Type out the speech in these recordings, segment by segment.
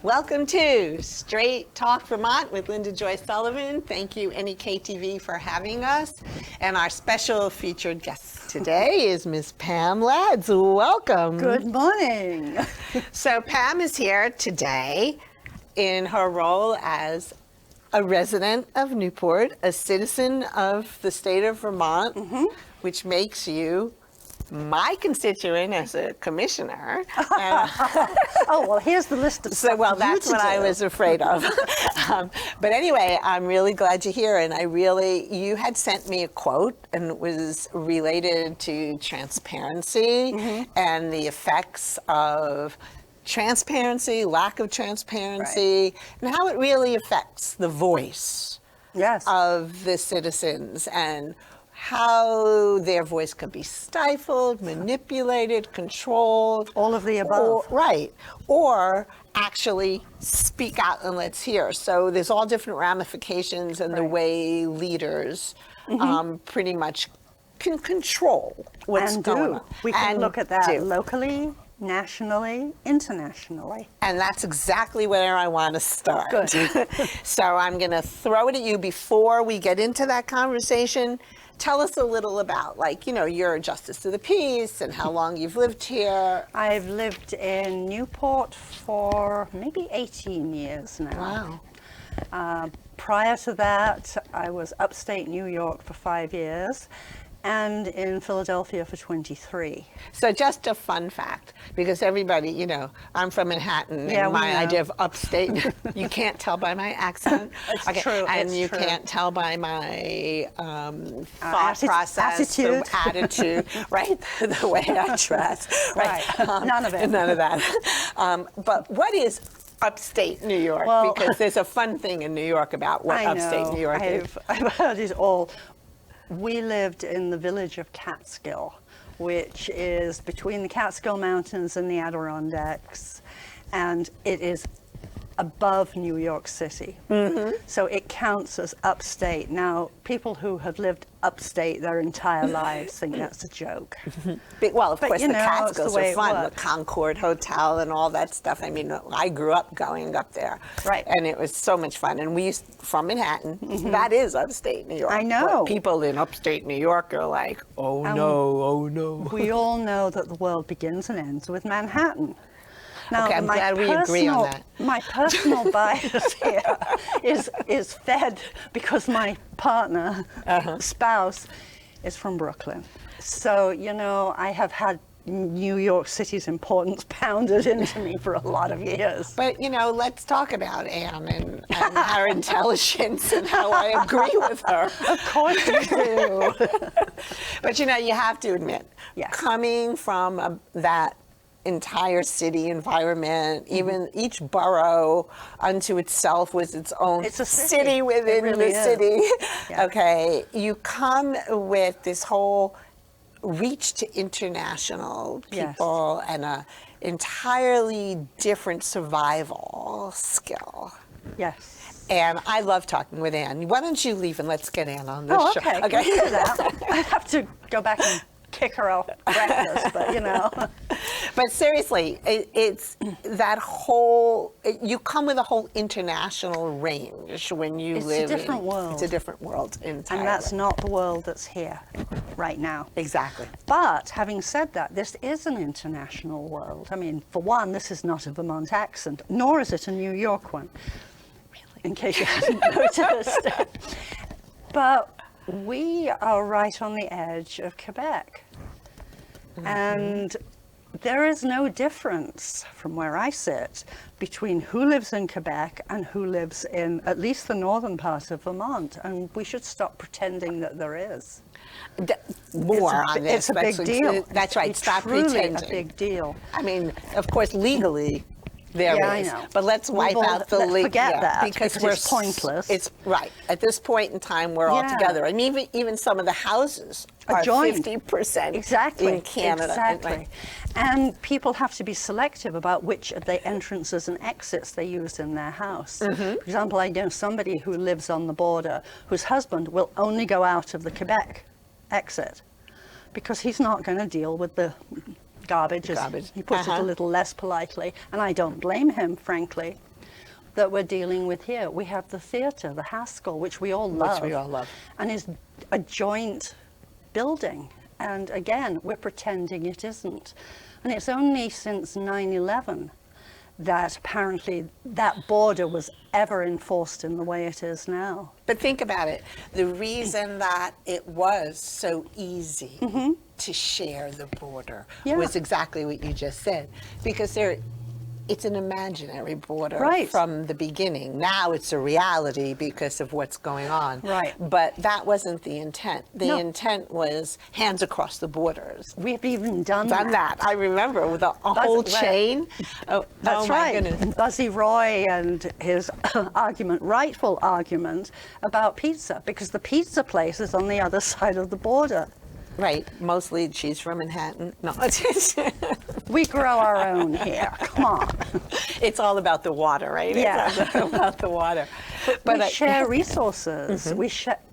Welcome to Straight Talk Vermont with Linda Joy Sullivan. Thank you, NEK-TV, for having us. And our special featured guest today is Miss Pam Lads. Welcome. Good morning. So Pam is here today in her role as a resident of Newport, a citizen of the state of Vermont, which makes you my constituent as a commissioner. Oh, well, here's the list of stuff. Well, that's what I was afraid of. But anyway, I'm really glad you're here. And you had sent me a quote, and it was related to transparency and the effects of transparency, lack of transparency, and how it really affects the voice of the citizens, and how their voice could be stifled, manipulated, controlled. All of the above. Or actually speak out and let's hear. So there's all different ramifications and the way leaders pretty much can control what's going on. We can look at that locally, nationally, internationally. And that's exactly where I want to start. Good. So I'm going to throw it at you before we get into that conversation. Tell us a little about, you're a justice of the peace and how long you've lived here. I've lived in Newport for maybe 18 years now. Wow. Prior to that, I was upstate New York for 5 years and in Philadelphia for 23. So just a fun fact, because everybody, I'm from Manhattan, and my idea of upstate, you can't tell by my accent. It's true. And you can't tell by my thought process, attitude, right? The way I dress, right? None of it. None of that. But what is upstate New York? Well, because there's a fun thing in New York about what upstate New York is. I've heard it all. We lived in the village of Catskill, which is between the Catskill Mountains and the Adirondacks, and it is above New York City. So it counts as upstate. Now, people who have lived upstate their entire lives think that's a joke. Well, of course, the Catskills are fun. The Concord Hotel and all that stuff. I mean, I grew up going up there. Right. And it was so much fun. And we from Manhattan. That is upstate New York. I know. But people in upstate New York are like, oh no. We all know that the world begins and ends with Manhattan. Now, okay, I'm glad we agree on that. My personal bias here is fed because my partner, spouse, is from Brooklyn. So, I have had New York City's importance pounded into me for a lot of years. But, let's talk about Anne and her intelligence and how I agree with her. Of course you do. But, you have to admit, coming from that entire city environment, even each borough unto itself was its own city within the city. Okay, you come with this whole reach to international people and a entirely different survival skill. Yes. And I love talking with Anne. Why don't you leave and let's get Anne on this show? Okay. We can do that. I have to go back and kick her off breakfast, but But seriously, it's that whole, you come with a whole international range when you live It's a different world. It's a different world entirely. And that's not the world that's here right now. Exactly. But having said that, this is an international world. I mean, for one, this is not a Vermont accent, nor is it a New York one, really, in case you hadn't noticed. But we are right on the edge of Quebec. And there is no difference from where I sit between who lives in Quebec and who lives in at least the northern part of Vermont. And we should stop pretending that there is. More on this. It's a big deal. That's right. Stop pretending. It's a big deal. I mean, of course, legally, there is. I know. But let's wipe out the legal. Forget that because it's pointless. It's right. At this point in time, we're all together. I mean, even some of the houses are joined. 50% in Canada. Exactly. And people have to be selective about which of the entrances and exits they use in their house. For example, I know somebody who lives on the border whose husband will only go out of the Quebec exit because he's not going to deal with the garbage. He puts it a little less politely, and I don't blame him, frankly. that we're dealing with here. We have the theatre, the Haskell, which we all love. Which we all love. And is a joint building. And again, we're pretending it isn't. And it's only since 9/11 that apparently that border was ever enforced in the way it is now. But think about it. The reason that it was so easy to share the border was exactly what you just said. Because it's an imaginary border from the beginning. Now it's a reality because of what's going on. Right. But that wasn't the intent. The intent was hands across the borders. We've even done that. I remember with a whole chain. That's my goodness. Buzzy Roy and his argument, rightful argument about pizza, because the pizza place is on the other side of the border. Right, mostly she's from Manhattan. No, we grow our own here. Come on. It's all about the water, right? Yeah. It's all about the water. But we share resources.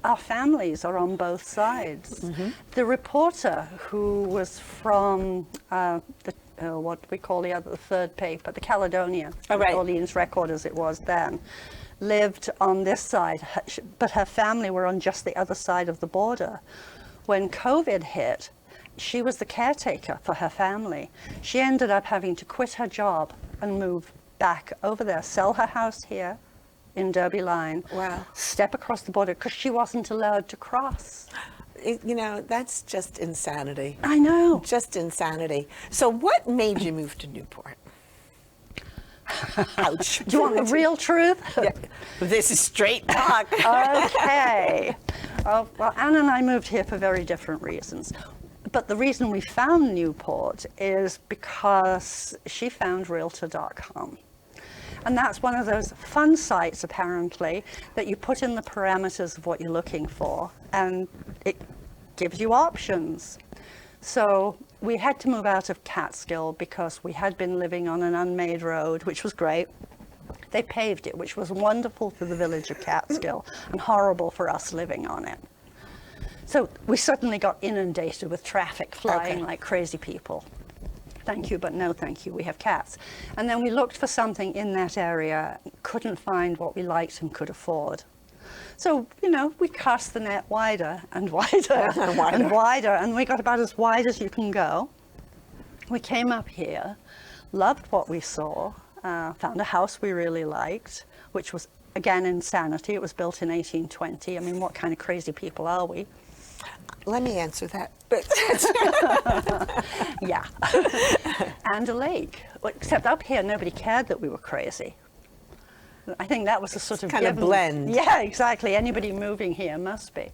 Our families are on both sides. The reporter who was from what we call the third paper, the Caledonia, the Orleans Record as it was then, lived on this side, but her family were on just the other side of the border. When COVID hit, she was the caretaker for her family. She ended up having to quit her job and move back over there, sell her house here in Derby Line, step across the border because she wasn't allowed to cross. You know, that's just insanity. I know. Just insanity. So what made you move to Newport? Ouch. Do you want the real truth? Yeah. This is straight talk. Okay. Well, Anne and I moved here for very different reasons. But the reason we found Newport is because she found Realtor.com. And that's one of those fun sites, apparently, that you put in the parameters of what you're looking for, and it gives you options. So we had to move out of Catskill because we had been living on an unmade road, which was great. They paved it, which was wonderful for the village of Catskill and horrible for us living on it. So we suddenly got inundated with traffic flying like crazy people. Thank you, but no thank you, we have cats. And then we looked for something in that area, couldn't find what we liked and could afford. So, you know, we cast the net wider and wider and wider, and we got about as wide as you can go. We came up here, loved what we saw, found a house we really liked, which was, again, insanity. It was built in 1820. I mean, what kind of crazy people are we? Let me answer that. Yeah. And a lake. Except up here, nobody cared that we were crazy. I think that was a sort of kind of blend. Yeah, exactly. Anybody moving here must be.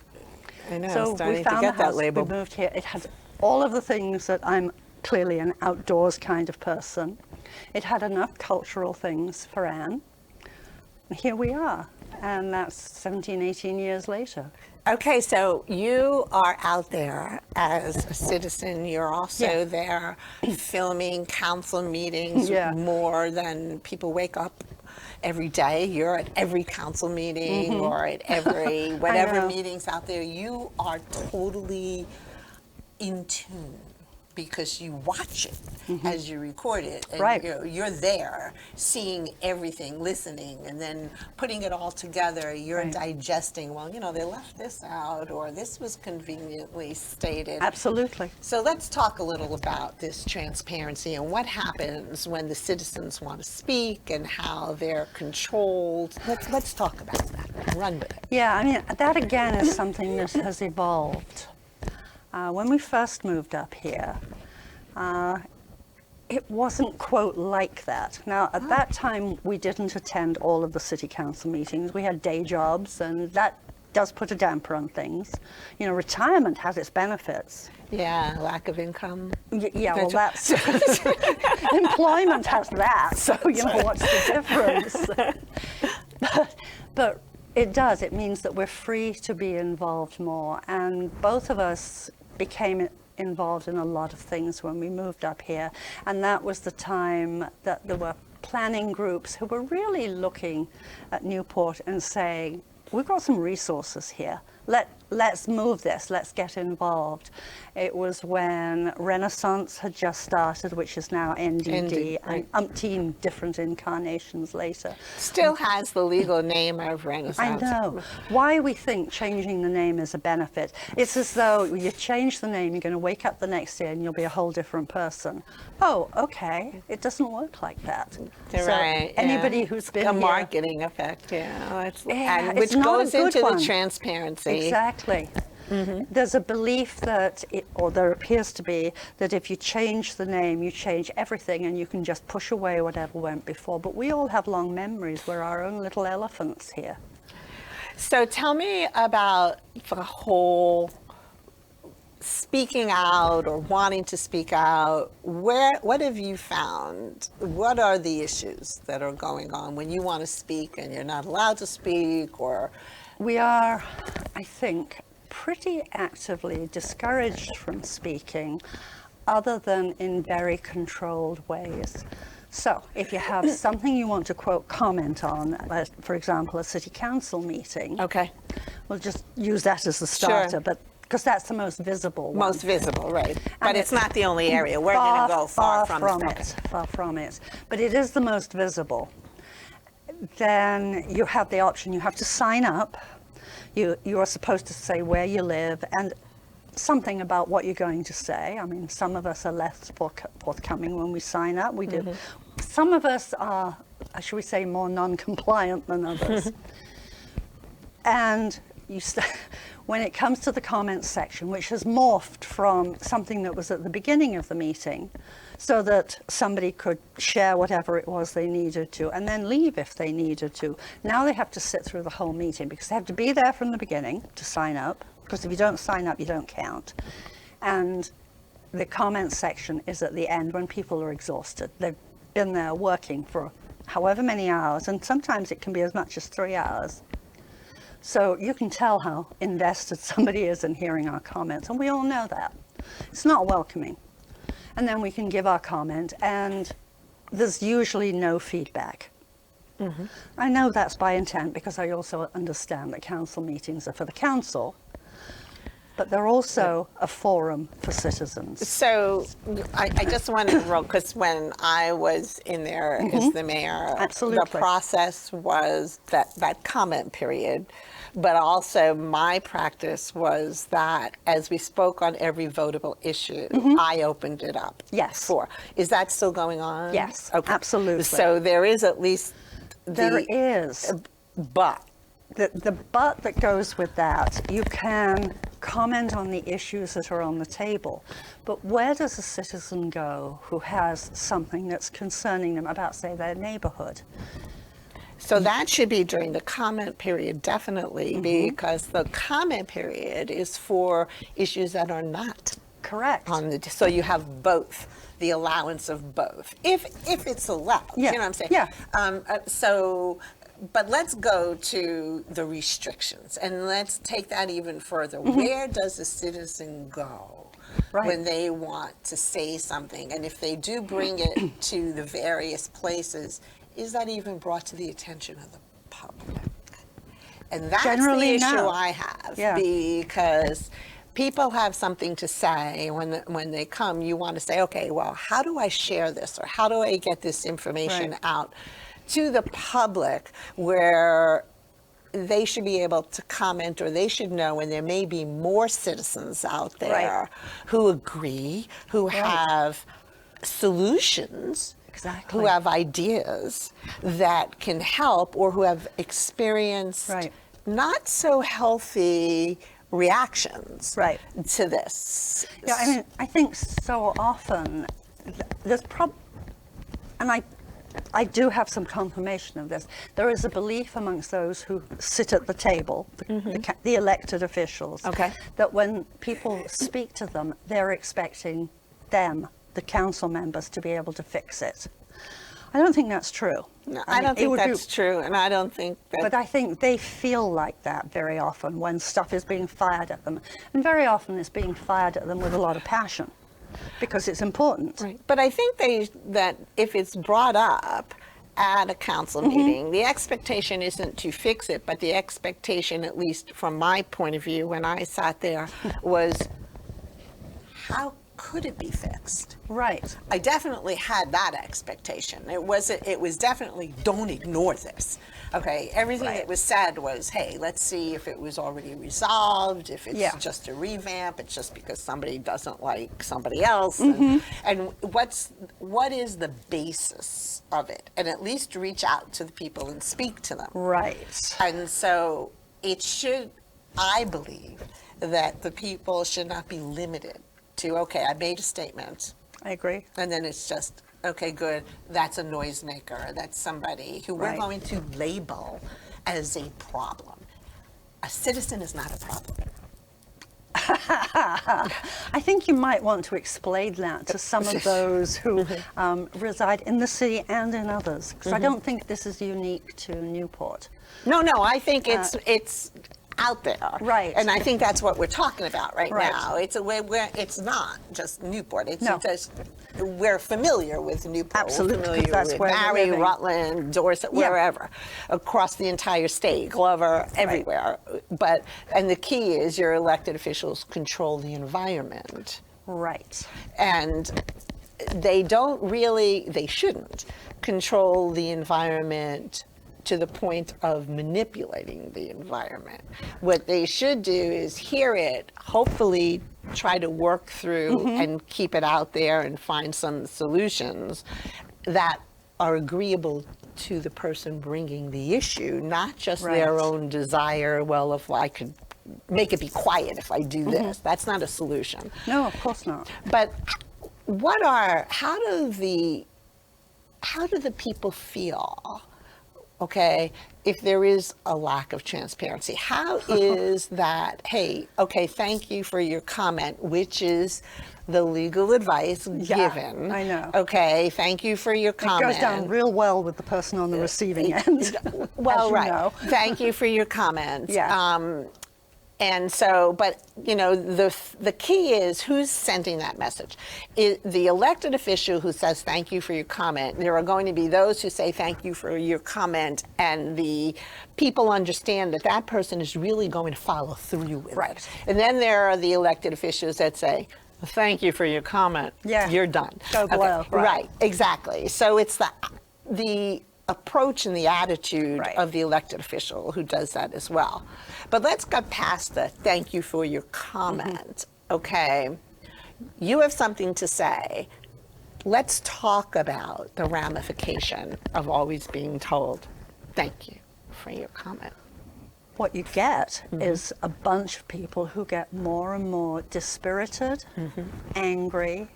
I know. So starting we found to get the house, that label. we moved here. It had all of the things that I'm clearly an outdoors kind of person. It had enough cultural things for Anne. And here we are. And that's 17, 18 years later. Okay, so you are out there as a citizen. You're also there filming council meetings more than people wake up every day. You're at every council meeting or at every whatever meetings out there. You are totally in tune because you watch it as you record it. And you're there seeing everything, listening, and then putting it all together. You're digesting, well, you know, they left this out, or this was conveniently stated. Absolutely. So let's talk a little about this transparency and what happens when the citizens want to speak and how they're controlled. Let's talk about that. Run with it. Yeah, I mean, that again is something that has evolved. When we first moved up here, it wasn't, quote, like that. Now, at that time, we didn't attend all of the city council meetings. We had day jobs, and that does put a damper on things. You know, retirement has its benefits. Yeah, lack of income. Yeah, well, that's... employment has that, so, you know, what's the difference? But it does. It means that we're free to be involved more, and both of us became involved in a lot of things when we moved up here, and that was the time that there were planning groups who were really looking at Newport and saying, we've got some resources here. let's move this, let's get involved. It was when Renaissance had just started, which is now NDD, and umpteen different incarnations later. Still has the legal name of Renaissance. I know. Why we think changing the name is a benefit. It's as though you change the name, you're going to wake up the next day and you'll be a whole different person. Oh, okay. It doesn't work like that. So right. Anybody who's been a here, marketing effect, and it's which not goes a good into one. the transparency. Exactly. There's a belief that, or there appears to be, that if you change the name, you change everything and you can just push away whatever went before. But we all have long memories. We're our own little elephants here. So tell me about the whole speaking out or wanting to speak out. What have you found? What are the issues that are going on when you want to speak and you're not allowed to speak? Or we are, I think, pretty actively discouraged from speaking, other than in very controlled ways. So if you have something you want to, quote, comment on, for example, a city council meeting, okay, we'll just use that as the starter, sure. But because that's the most visible one. Most visible, right. But And it's not the only area. We're going to go far from it. Far from it. But it is the most visible. Then you have the option, you have to sign up. You are supposed to say where you live and something about what you're going to say. I mean, some of us are less forthcoming when we sign up. We do. Some of us are, should we say, more non-compliant than others. And when it comes to the comments section, which has morphed from something that was at the beginning of the meeting, so that somebody could share whatever it was they needed to and then leave if they needed to. Now they have to sit through the whole meeting because they have to be there from the beginning to sign up, because if you don't sign up, you don't count. And the comments section is at the end when people are exhausted. They've been there working for however many hours, and sometimes it can be as much as 3 hours. So you can tell how invested somebody is in hearing our comments, and we all know that. It's not welcoming. And then we can give our comment, and there's usually no feedback. I know that's by intent because I also understand that council meetings are for the council, but they're also a forum for citizens. So I just wanted to roll, because when I was in there as the mayor, Absolutely. the process was that comment period. But also my practice was that as we spoke on every votable issue, I opened it up. Yes. Is that still going on? Yes, okay. absolutely. So there is at least There is. But. The but that goes with that, you can comment on the issues that are on the table, but where does a citizen go who has something that's concerning them about, say, their neighborhood? So that should be during the comment period, definitely, because the comment period is for issues that are not correct. So you have both, the allowance of both, if it's allowed. Yeah. You know what I'm saying? Yeah. But let's go to the restrictions, and let's take that even further. Where does a citizen go when they want to say something? And if they do bring it to the various places, is that even brought to the attention of the public? And that's Generally, the issue no. I have, Yeah. because people have something to say when they come. You want to say, okay, well, how do I share this, or how do I get this information out to the public where they should be able to comment, or they should know, and there may be more citizens out there who agree, who have solutions, who have ideas that can help, or who have experienced not so healthy reactions to this. Yeah, I mean, I think so often there's and I do have some confirmation of this. There is a belief amongst those who sit at the table, the elected officials, that when people speak to them, they're expecting them, the council members, to be able to fix it. I don't think that's true. No, I don't think that's true, and I don't think that... But I think they feel like that very often when stuff is being fired at them. And very often it's being fired at them with a lot of passion, because it's important. But I think that if it's brought up, at a council meeting, the expectation isn't to fix it, but the expectation, at least from my point of view when I sat there, was how could it be fixed? Right. I definitely had that expectation. It was definitely, don't ignore this. Okay, everything that was said was, hey, let's see if it was already resolved, if it's just a revamp, it's just because somebody doesn't like somebody else. And what is the basis of it? And at least reach out to the people and speak to them. Right. And so it should, I believe, that the people should not be limited to, okay, I made a statement. I agree. And then it's just, okay, good, that's a noisemaker. That's somebody who we're going to label as a problem. A citizen is not a problem. I think you might want to explain that to some of those who reside in the city and in others, because I don't think this is unique to Newport. No, I think it's out there. Right. And I think that's what we're talking about right now. It's it's not just Newport. It's just, we're familiar with Newport. Absolutely, We're familiar that's with where we're Barrie, living. Rutland, Dorset, wherever, across the entire state, Glover, everywhere. And the key is your elected officials control the environment. Right. And they shouldn't control the environment to the point of manipulating the environment. What they should do is hear it, hopefully try to work through and keep it out there and find some solutions that are agreeable to the person bringing the issue, not just their own desire, well, if I could make it be quiet if I do this. That's not a solution. No, of course not. But how do the people feel, okay, if there is a lack of transparency? How is that, hey, okay, thank you for your comment, which is the legal advice given. I know. Okay, thank you for your comment. It goes down real well with the person on the receiving end. Well, as you know. Thank you for your comment. Yeah. And so, but, you know, the key is who's sending that message. The elected official who says thank you for your comment, there are going to be those who say thank you for your comment, and the people understand that that person is really going to follow through with it. And then there are the elected officials that say, thank you for your comment. Yeah. You're done. Go below. Right, exactly. So it's the approach and the attitude of the elected official who does that as well. But let's get past the thank you for your comment. Okay, you have something to say. Let's talk about the ramification of always being told thank you for your comment. What you get is a bunch of people who get more and more dispirited, angry,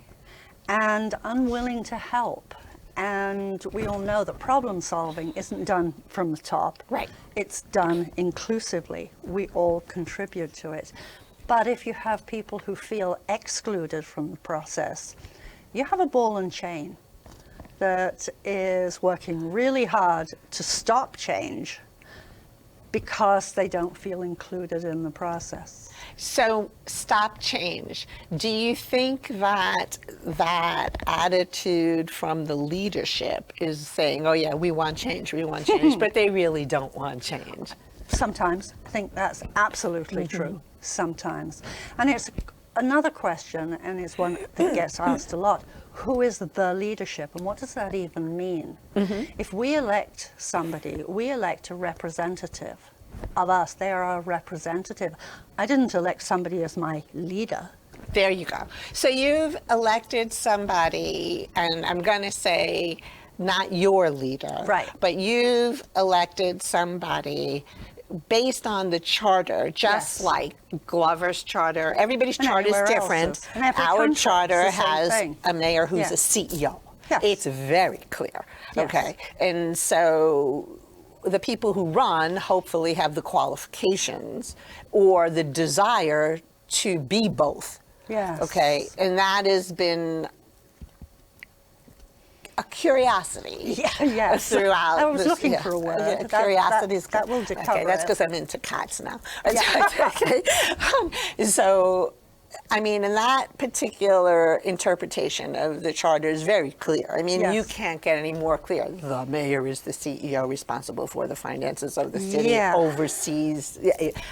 and unwilling to help. And we all know that problem solving isn't done from the top. Right. It's done inclusively. We all contribute to it. But if you have people who feel excluded from the process, you have a ball and chain that is working really hard to stop change because they don't feel included in the process. So stop change. Do you think that attitude from the leadership is saying, oh yeah, we want change, but they really don't want change? Sometimes. I think that's absolutely true. Sometimes. And it's another question, and it's one that gets asked a lot. Who is the leadership, and what does that even mean? If we elect somebody, we elect a representative of us. They are our representative. I didn't elect somebody as my leader. There you go. So you've elected somebody, and I'm going to say not your leader, but you've elected somebody based on the charter, just like Glover's charter. Everybody's charter is different. Our charter has a mayor who's a CEO. It's very clear. Okay. And so the people who run hopefully have the qualifications or the desire to be both. Okay. And that has been a curiosity throughout. I was looking for a word. Curiosity is that will cover okay. That's because I'm into cats now. Okay. So I mean, and that particular interpretation of the charter is very clear. I mean, Yes. you can't get any more clear. The mayor is the CEO responsible for the finances of the city, Yeah. oversees.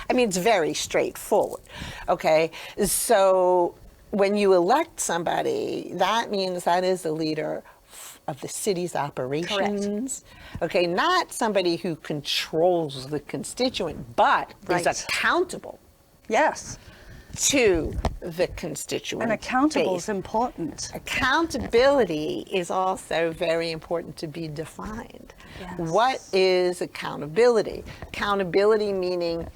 I mean, it's very straightforward. Okay, so when you elect somebody, that means that is the leader of the city's operations. Okay, not somebody who controls the constituent, but Right. is accountable Yes. to the constituent And accountable base. is important. Accountability is also very important to be defined. Yes. What is accountability? Accountability meaning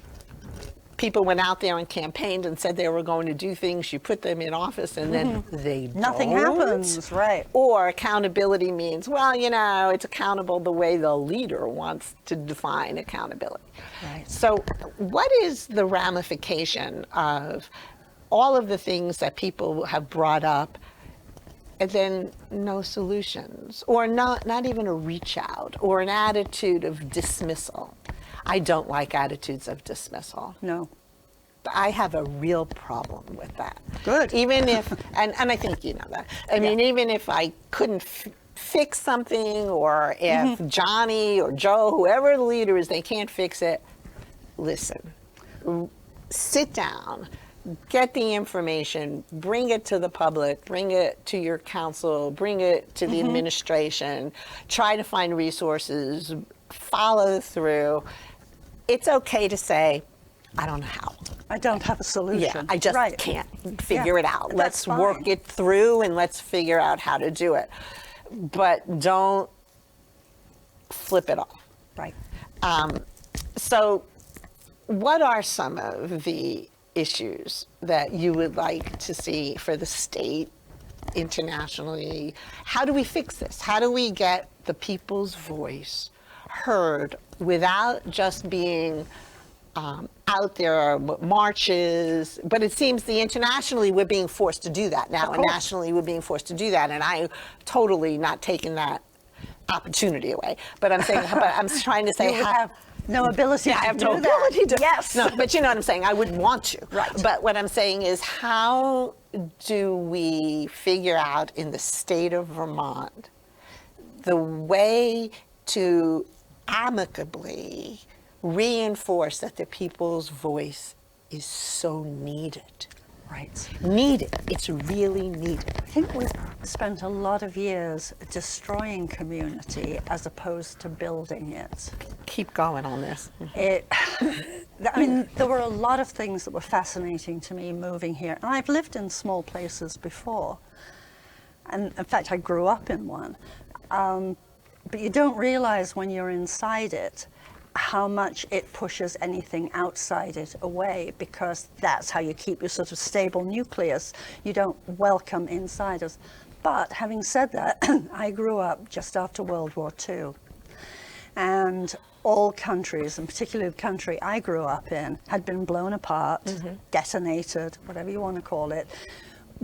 people went out there and campaigned and said they were going to do things, you put them in office and then they Nothing don't. happens, right. Or accountability means, well, you know, it's accountable the way the leader wants to define accountability. Right. So what is the ramification of all of the things that people have brought up and then no solutions, or not even a reach out, or an attitude of dismissal? I don't like attitudes of dismissal. No. I have a real problem with that. Good. Even if, and I think you know that. I mean, even if I couldn't fix something, or if Johnny or Joe, whoever the leader is, they can't fix it, listen, sit down, get the information, bring it to the public, bring it to your council, bring it to the administration, try to find resources, follow through. It's okay to say, I don't know how. I don't have a solution. Yeah, I just Right. can't figure it out. That's Let's work fine. it through and let's figure out how to do it. But don't flip it off. Right. So what are some of the issues that you would like to see for the state internationally? How do we fix this? How do we get the people's voice heard without just being out there marches? But it seems internationally we're being forced to do that now, Of and course. nationally we're being forced to do that, and I totally not taking that opportunity away. But I'm saying, but I'm trying to say You have no ability yeah, to I have do no that. ability to. Yes. No, but you know what I'm saying. I wouldn't want to. Right. But what I'm saying is, how do we figure out in the state of Vermont the way to amicably reinforce that the people's voice is so needed? Right. Needed. It's really needed. I think we've spent a lot of years destroying community as opposed to building it. Keep going on this. I mean, there were a lot of things that were fascinating to me moving here. And I've lived in small places before. And in fact, I grew up in one. But you don't realize when you're inside it how much it pushes anything outside it away, because that's how you keep your sort of stable nucleus. You don't welcome insiders. But having said that, I grew up just after World War II. And all countries, and particularly the country I grew up in, had been blown apart, detonated, whatever you want to call it,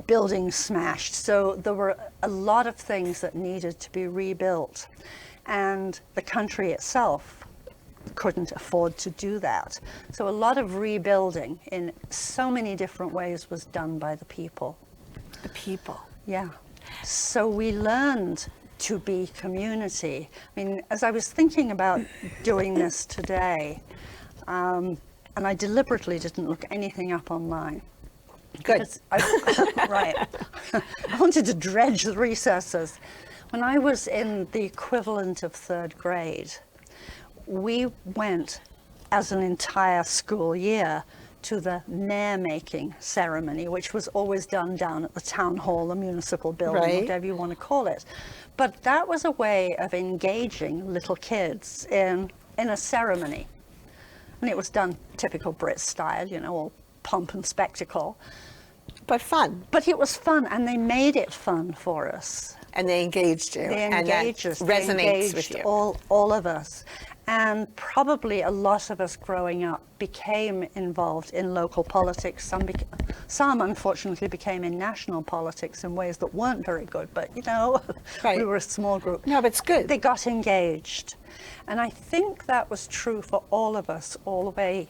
buildings smashed. So there were a lot of things that needed to be rebuilt. And the country itself couldn't afford to do that. So a lot of rebuilding in so many different ways was done by the people. The people. Yeah. So we learned to be community. I mean, as I was thinking about doing this today, and I deliberately didn't look anything up online. Good. Right. I wanted to dredge the recesses. When I was in the equivalent of third grade, we went as an entire school year to the mayor-making ceremony, which was always done down at the town hall, the municipal building, Right. whatever you want to call it. But that was a way of engaging little kids in a ceremony. And it was done typical Brit style, you know, all pomp and spectacle. But fun. But it was fun, and they made it fun for us. And they engaged you. They and that engaged us. resonates They engaged with you. all of us. And probably a lot of us growing up became involved in local politics. Some unfortunately became in national politics in ways that weren't very good, but you know, Right. we were a small group. No, but it's good. They got engaged. And I think that was true for all of us all the way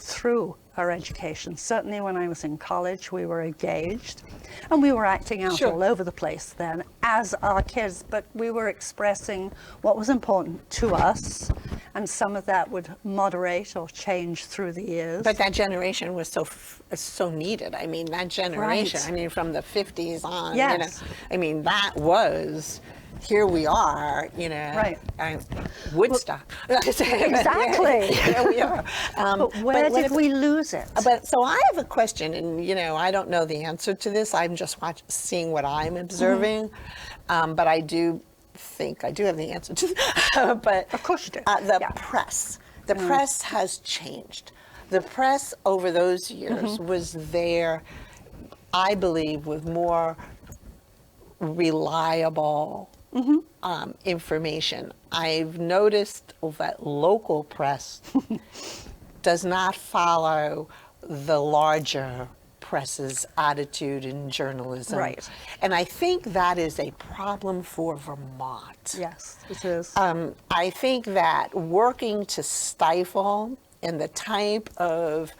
through our education. Certainly when I was in college, we were engaged and we were acting out Sure. all over the place then as our kids, but we were expressing what was important to us, and some of that would moderate or change through the years. But that generation was so needed. I mean, that generation, Right. I mean, from the 50s on, Yes. you know, I mean, that was, here we are, you know, Right. Woodstock. Exactly. Here we are. But where did we lose it? But so I have a question, and you know, I don't know the answer to this. I'm just seeing what I'm observing, but I do think I do have the answer to this. But Of course you do. The Yeah. press, the press has changed. The press over those years was there, I believe, with more reliable information. I've noticed that local press does not follow the larger press's attitude in journalism. Right. And I think that is a problem for Vermont. Yes, it is. I think that working to stifle and the type of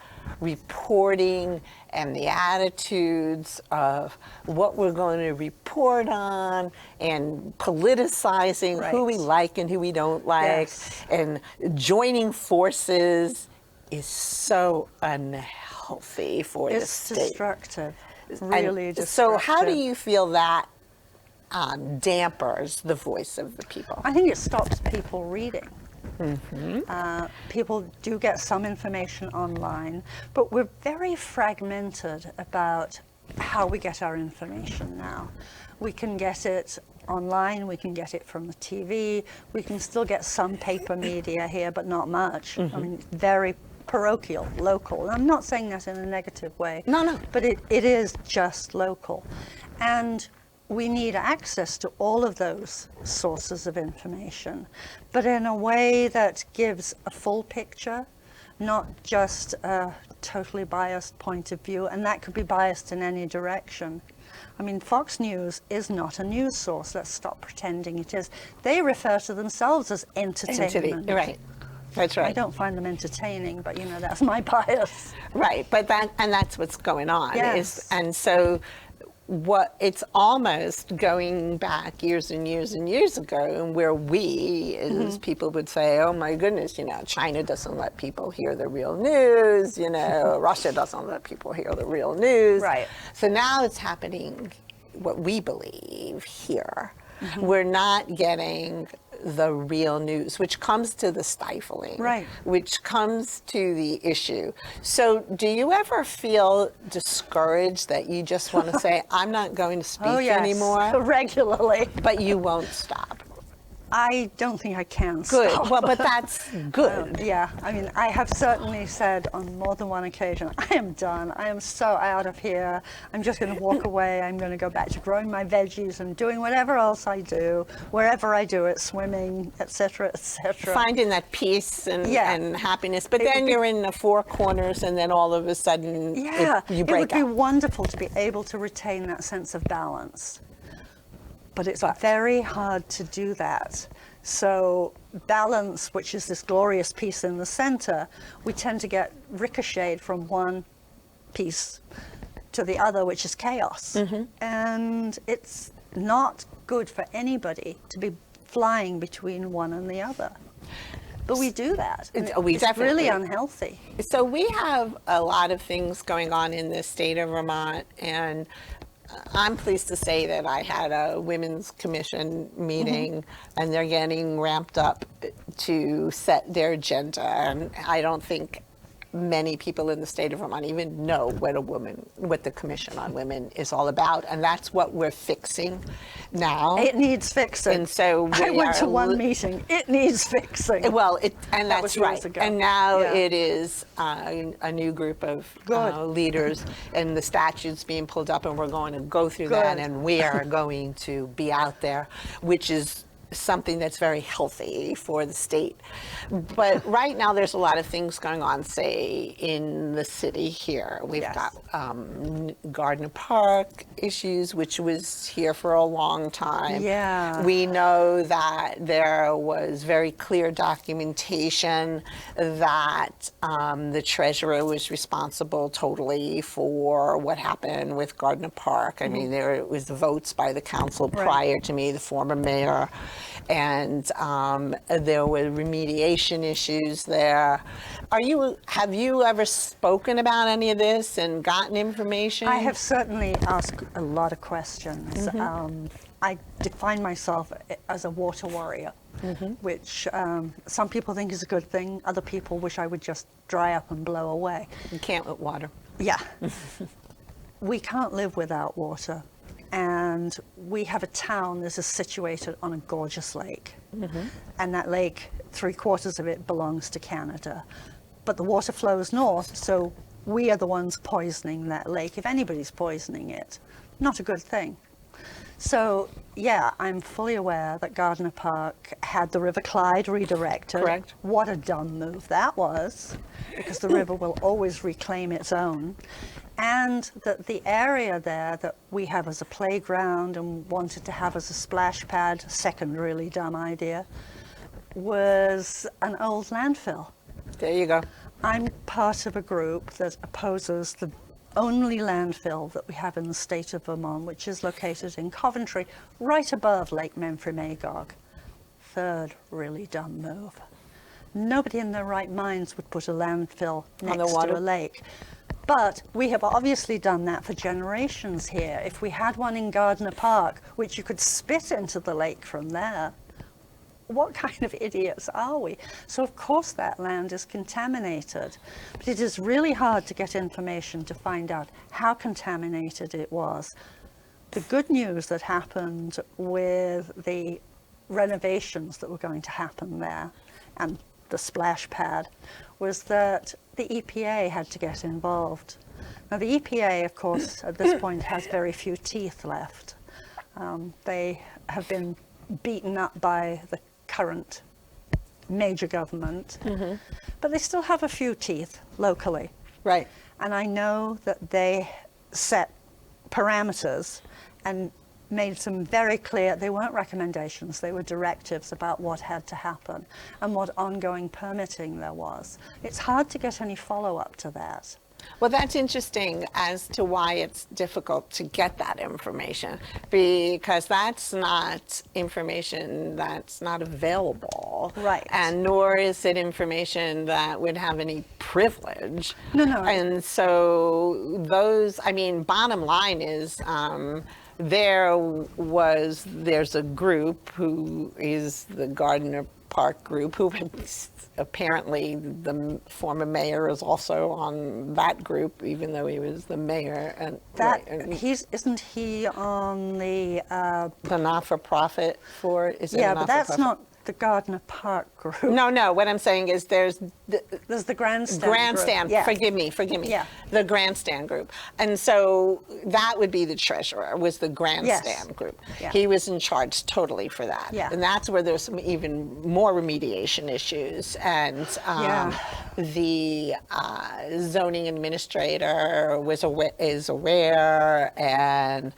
reporting and the attitudes of what we're going to report on and politicizing who we Right. like and who we don't like Yes. and joining forces is so unhealthy for the It's state. destructive. And Really destructive. so how do you feel that dampers the voice of the people? I think it stops people reading. People do get some information online, but we're very fragmented about how we get our information now. We can get it online, we can get it from the TV, we can still get some paper media here, but not much. I mean, very parochial, local. And I'm not saying that in a negative way. No. But it is just local. And we need access to all of those sources of information, but in a way that gives a full picture, not just a totally biased point of view, and that could be biased in any direction. I mean, Fox News is not a news source. Let's stop pretending it is. They refer to themselves as entertainment. Right. That's right. I don't find them entertaining, but you know, that's my bias. Right, but that's what's going on. Yes. And so it's almost going back years and years and years ago, and where we as people would say, oh my goodness, you know, China doesn't let people hear the real news, you know, Russia doesn't let people hear the real news. Right. So now it's happening, what we believe here. We're not getting the real news, which comes to the stifling, Right. which comes to the issue. So do you ever feel discouraged that you just want to say, I'm not going to speak anymore, regularly. but you won't stop? I don't think I can Good. stop. Well, but that's good. Yeah, I mean, I have certainly said on more than one occasion, I am done. I am so out of here. I'm just going to walk away. I'm going to go back to growing my veggies and doing whatever else I do, wherever I do it, swimming, etc., etc. Finding that peace and happiness. But then you're in the four corners, and then all of a sudden Yeah, you it break would be out. wonderful to be able to retain that sense of balance. But it's very hard to do that. So balance, which is this glorious piece in the center, we tend to get ricocheted from one piece to the other, which is chaos. And it's not good for anybody to be flying between one and the other. But we do that. and We it's definitely- really unhealthy. So we have a lot of things going on in the state of Vermont, and I'm pleased to say that I had a women's commission meeting, and they're getting ramped up to set their agenda. And I don't think many people in the state of Vermont even know what the Commission on Women is all about, and that's what we're fixing now. It needs fixing. And so I we went to are one meeting. It needs fixing. Well, and That that's was years right. ago. And now Yeah. it is a new group of leaders, and the statute's being pulled up, and we're going to go through that, Good. and we are going to be out there, which is something that's very healthy for the state. But right now there's a lot of things going on, say, in the city here. We've Yes. got Gardner Park issues, which was here for a long time. Yeah. We know that there was very clear documentation that the treasurer was responsible totally for what happened with Gardner Park. I mean, there was votes by the council prior to me, the former mayor, and there were remediation issues there. Have you ever spoken about any of this and gotten information? I have certainly asked a lot of questions. I define myself as a water warrior, which some people think is a good thing. Other people wish I would just dry up and blow away. You can't with water. Yeah. We can't live without water. And we have a town that is situated on a gorgeous lake. And that lake, 3/4 of it belongs to Canada. But the water flows north, so we are the ones poisoning that lake. If anybody's poisoning it, not a good thing. So, yeah, I'm fully aware that Gardner Park had the River Clyde redirected. Correct. What a dumb move that was, because the river will always reclaim its own. And that the area there that we have as a playground and wanted to have as a splash pad, second really dumb idea, was an old landfill. There you go. I'm part of a group that opposes the only landfill that we have in the state of Vermont, which is located in Coventry, right above Lake Memphremagog. Third really dumb move. Nobody in their right minds would put a landfill next to a lake. But we have obviously done that for generations here. If we had one in Gardner Park, which you could spit into the lake from there, what kind of idiots are we? So of course that land is contaminated. But it is really hard to get information to find out how contaminated it was. The good news that happened with the renovations that were going to happen there and the splash pad was that the EPA had to get involved. Now the EPA, of course, at this point has very few teeth left. They have been beaten up by the current major government, but they still have a few teeth locally. Right. And I know that they set parameters and made some very clear, they weren't recommendations, they were directives about what had to happen and what ongoing permitting there was. It's hard to get any follow-up to that. Well, that's interesting as to why it's difficult to get that information, because that's not information that's not available. Right. And nor is it information that would have any privilege. No. And so those, I mean, bottom line is, there's a group who is the Gardner Park group who apparently the former mayor is also on that group, even though he was the mayor. And isn't he on the not-for-profit for? Yeah, but that's not the Gardner Park group. No. What I'm saying is there's the grandstand group. Yeah. Forgive me. Yeah. The grandstand group. And so that would be the treasurer, was the grandstand group. Yeah. He was in charge totally for that. Yeah. And that's where there's some even more remediation issues. And the zoning administrator is aware. And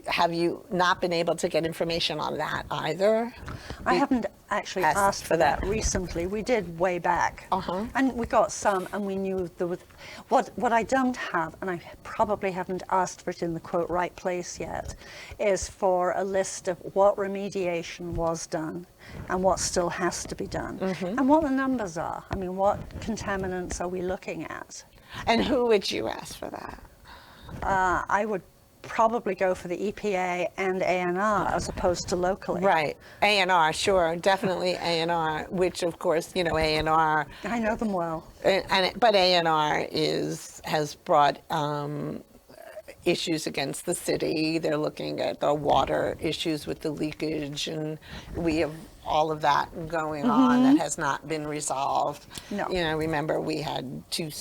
have you not been able to get information on that either? I haven't actually asked for that recently. We did way back, and we got some, and we knew there was. What I don't have, and I probably haven't asked for it in the quote right place yet, is for a list of what remediation was done and what still has to be done, and what the numbers are. I mean, what contaminants are we looking at? And who would you ask for that? I would probably go for the EPA and ANR as opposed to locally. Right. ANR, sure. Definitely ANR, which of course, ANR. I know them well. But ANR has brought issues against the city. They're looking at the water issues with the leakage, and we have all of that going on that has not been resolved. No. Remember we had two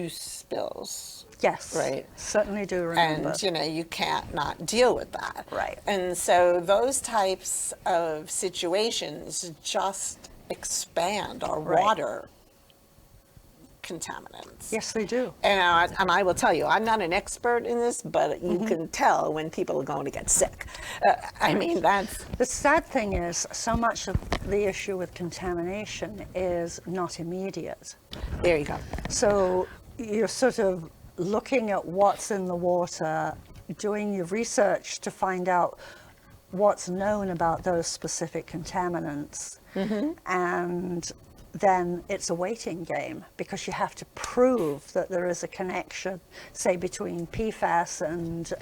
spills. Yes. Right. Certainly do remember. And, you know, you can't not deal with that. Right. And so those types of situations just expand our Right. water contaminants. Yes, they do. And I will tell you, I'm not an expert in this, but you can tell when people are going to get sick. I mean, that's... The sad thing is, so much of the issue with contamination is not immediate. There you go. So you're sort of looking at what's in the water, doing your research to find out what's known about those specific contaminants, and then it's a waiting game, because you have to prove that there is a connection, say, between PFAS and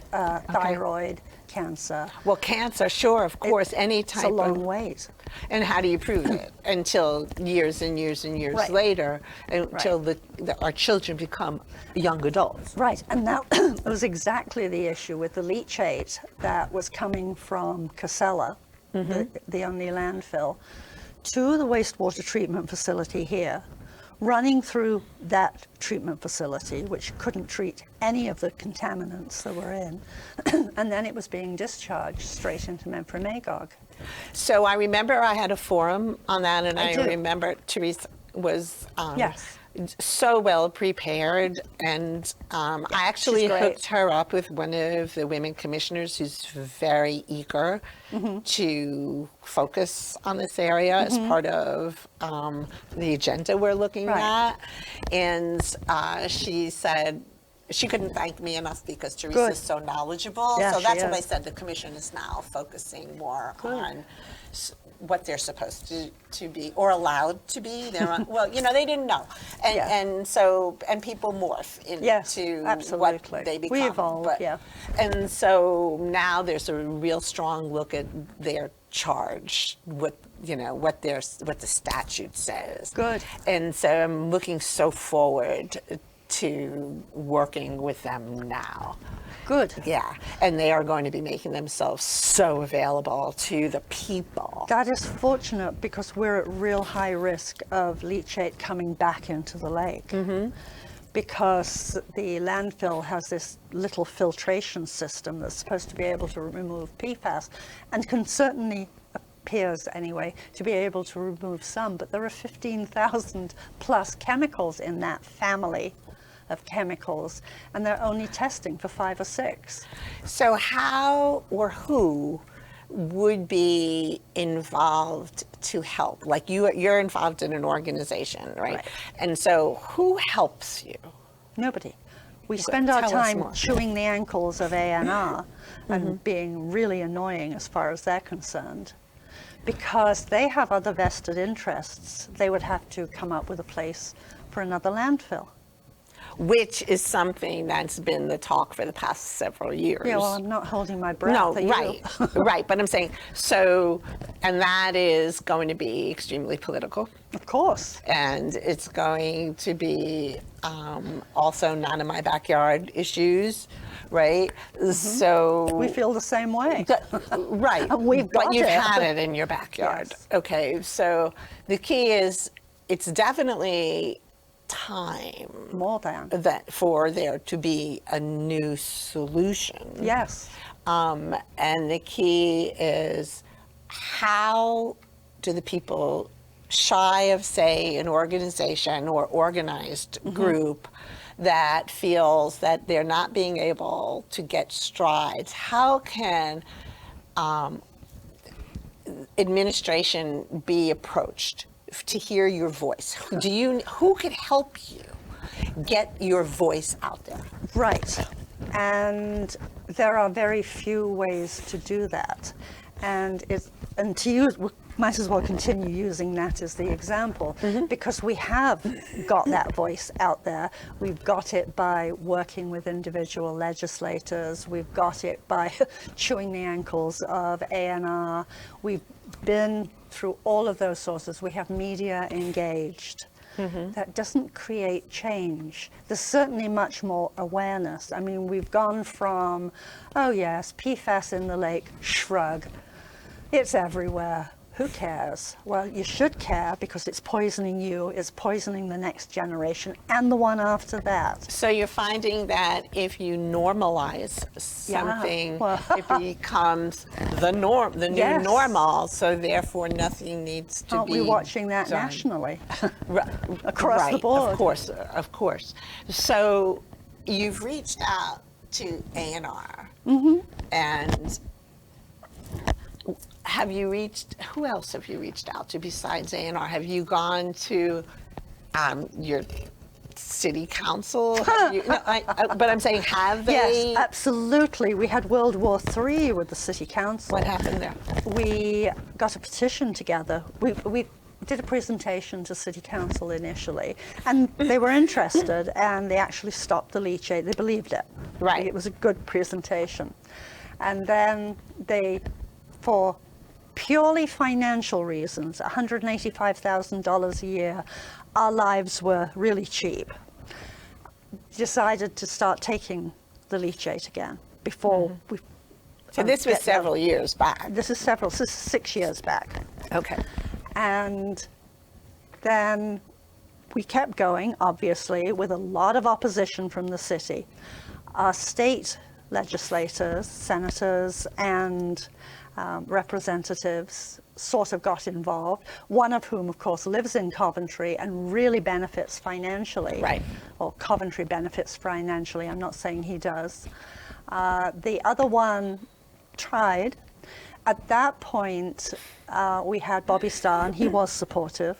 thyroid cancer. Well, cancer, sure, of course, any type It's a long of... wait. And how do you prove it? Until years and years and years Right. later, until our children become young adults. Right, and that was exactly the issue with the leachate that was coming from Casella, the only landfill, to the wastewater treatment facility here, running through that treatment facility, which couldn't treat any of the contaminants that were in, and then it was being discharged straight into Memphremagog. So I remember I had a forum on that, and I do. remember Teresa was Yes. so well prepared, and I actually she's great. hooked her up with one of the women commissioners who's very eager to focus on this area as part of the agenda we're looking Right. at. And she said she couldn't thank me enough because Good. Teresa's so knowledgeable. Yeah, so she that's what I is. said. The commission is now focusing more Good. on what they're supposed to be or allowed to be. They're on, well, you know, they didn't know, and Yeah. and so people morph into Yes, what absolutely. they become. We evolve, yeah. And so now there's a real strong look at their charge, what the statute says. Good. And so I'm looking so forward to working with them now. Good. Yeah, and they are going to be making themselves so available to the people. That is fortunate, because we're at real high risk of leachate coming back into the lake. Because the landfill has this little filtration system that's supposed to be able to remove PFAS, and can certainly, appears anyway, to be able to remove some, but there are 15,000 plus chemicals in that family of chemicals, and they're only testing for 5 or 6. So how or who would be involved to help? Like you're involved in an organization, right? Right. And so who helps you? Nobody. We spend our Tell us time more. chewing the ankles of ANR and being really annoying as far as they're concerned, because they have other vested interests. They would have to come up with a place for another landfill. Which is something that's been the talk for the past several years. Yeah, well, I'm not holding my breath. No, are you? right, right. But I'm saying, so, and that is going to be extremely political. Of course. And it's going to be also not in my backyard issues, right? So We feel the same way. right. We've got but you've it. had it in your backyard. Yes. Okay, so the key is it's definitely time More than. that for there to be a new solution. Yes. And the key is, how do the people shy of, say, an organization or organized group that feels that they're not being able to get strides, how can administration be approached to hear your voice? Who could help you get your voice out there? Right. And there are very few ways to do that. And to use, we might as well continue using that as the example, because we have got that voice out there. We've got it by working with individual legislators. We've got it by chewing the ankles of ANR. We've been through all of those sources. We have media engaged. That doesn't create change. There's certainly much more awareness. I mean, we've gone from, oh yes, PFAS in the lake, shrug. It's everywhere. Who cares? Well, you should care because it's poisoning you, it's poisoning the next generation and the one after that. So you're finding that if you normalize something, well. it becomes the norm, the new Yes. normal, so therefore nothing needs to Aren't be we watching that done. nationally? Ri- Across the right, board. Of course. So you've reached out to A&R, and have you reached, who else have you reached out to besides A&R? Have you gone to your city council? Have you, no, but I'm saying, have they? Yes, absolutely. We had World War III with the city council. What happened there? We got a petition together. We did a presentation to city council initially, and they were interested, and they actually stopped the leachate. They believed it. Right. It was a good presentation. And then they, for purely financial reasons, $185,000 a year, our lives were really cheap, decided to start taking the leachate again before we. So this was several years back. This is 6 years back. Okay. And then we kept going, obviously, with a lot of opposition from the city. Our state legislators, senators, and representatives sort of got involved, one of whom, of course, lives in Coventry and really benefits financially. Right. Or Coventry benefits financially. I'm not saying he does. The other one tried. At that point, we had Bobby Starr, and he was supportive.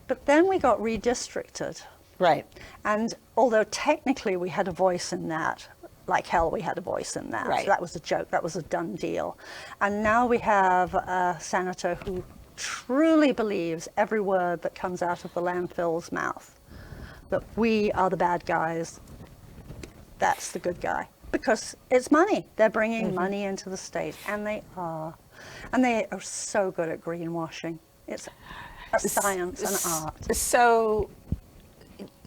But then we got redistricted. Right. And although technically we had a voice in that, like hell we had a voice in that. Right. So that was a joke, that was a done deal. And now we have a senator who truly believes every word that comes out of the landfill's mouth, that we are the bad guys, that's the good guy. Because it's money. They're bringing money into the state, and they are. And they are so good at greenwashing. It's a science and art. So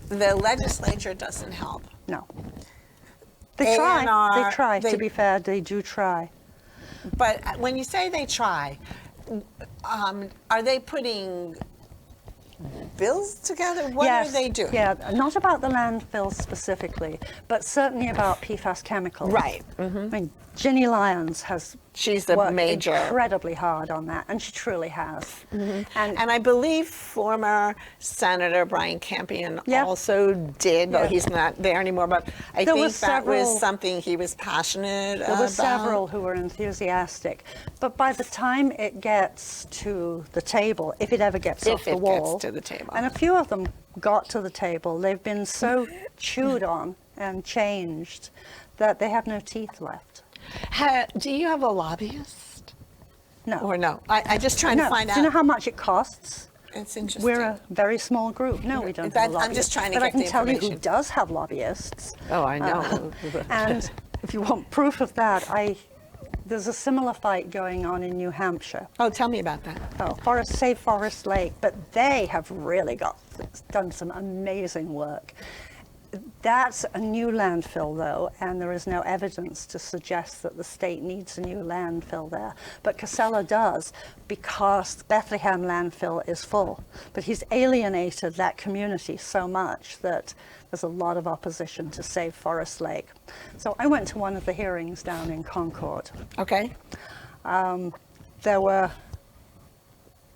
the legislature doesn't help. No. They try. A&R, They try. they- To be fair, they do try. But when you say they try, are they putting bills together? What Yes. are they doing? Yeah, not about the landfill specifically, but certainly about PFAS chemicals. Right. I mean, Ginny Lyons has She's the worked major. incredibly hard on that, and she truly has. And I believe former Senator Brian Campion Yeah. also did, though Yeah. he's not there anymore, but I There think was that was several- something he was passionate There about. were several who were enthusiastic, but by the time it gets to the table, if it ever gets If off the it wall, gets to the table. and a few of them got to the table, they've been so chewed on and changed that they have no teeth left. Do you have a lobbyist? No. Or no? I just trying No. to find Do out. you know how much it costs? It's interesting. We're a very small group. No, we don't That- have a I'm lobbyist. just trying to but get I can the tell you who information. does have lobbyists. Oh, I know. And if you want proof of that, there's a similar fight going on in New Hampshire. Oh, tell me about that. Oh, Save Forest Lake, but they have really done some amazing work. That's a new landfill, though, and there is no evidence to suggest that the state needs a new landfill there. But Casella does, because Bethlehem landfill is full. But he's alienated that community so much that there's a lot of opposition to Save Forest Lake. So I went to one of the hearings down in Concord. Okay. There were